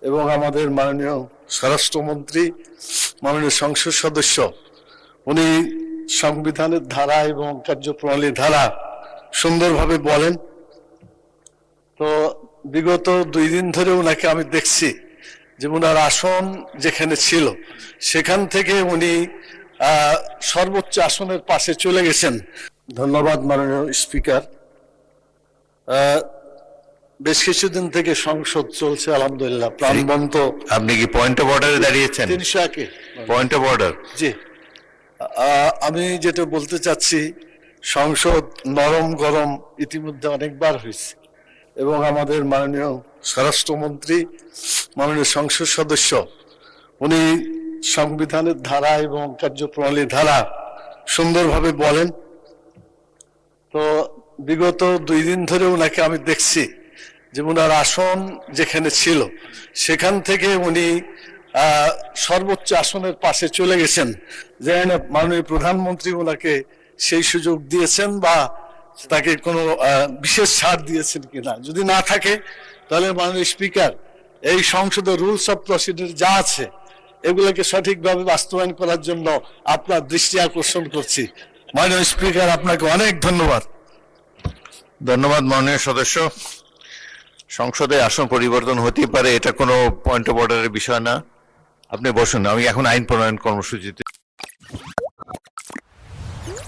এবং আমাদের মাননীয় স্বরাষ্ট্রমন্ত্রী, মাননীয় সংসদ সদস্য, উনি সংবিধানের ধারা এবং কার্যপ্রণালীর ধারা সুন্দরভাবে বলেন। তো বিগত 2 দিন ধরে ওনাকে আমি দেখছি যে ওনার আসন যেখানে ছিল সেখান থেকে উনি সর্বোচ্চ আসনের পাশে চলে গেছেন। ধন্যবাদ মাননীয় স্পিকার। বেশ কিছুদিন থেকে সংসদ চলছে আলহামদুলিল্লাহ প্রাণবন্ত। আপনি কি পয়েন্ট অফ অর্ডারে দাঁড়িয়েছেন? 301 পয়েন্ট অফ অর্ডার। জি, আমি যেটা বলতে চাচ্ছি, সংসদ নরম গরম ইতিমধ্যে অনেকবার হয়েছে এবং আমাদের মাননীয় স্বরাষ্ট্রমন্ত্রী, মাননীয় সংসদ সদস্য, উনি সংবিধানের ধারা এবং কার্যপ্রণালীর ধারা সুন্দরভাবে বলেন। তো বিগত 2 দিন ধরে ওনাকে আমি দেখছি যে ওনার আসন যেখানে ছিল সেখান থেকে উনি সর্বোচ্চ আসনের পাশে চলে গেছেন। যেন মাননীয় প্রধানমন্ত্রী ওনাকে সেই সুযোগ দিয়েছেন বা তাকে কোনো বিশেষ ছাড় দিয়েছেন কিনা, যদি না থাকে তাহলে মাননীয় স্পিকার এই সংসদের রুলস অফ প্রসিডিউর যা আছে এগুলোকে সঠিকভাবে বাস্তবায়ন করার জন্য আপনার দৃষ্টি আকর্ষণ করছি। মাননীয় স্পিকার, আপনাকে অনেক ধন্যবাদ। ধন্যবাদ মাননীয় সদস্য। সংসদে আসন পরিবর্তন হতে পারে, এটা কোনো পয়েন্ট অফ অর্ডারের বিষয় না। আপনি বসুন, আমি এখন আইন প্রণয়ন কর্মসূচিতে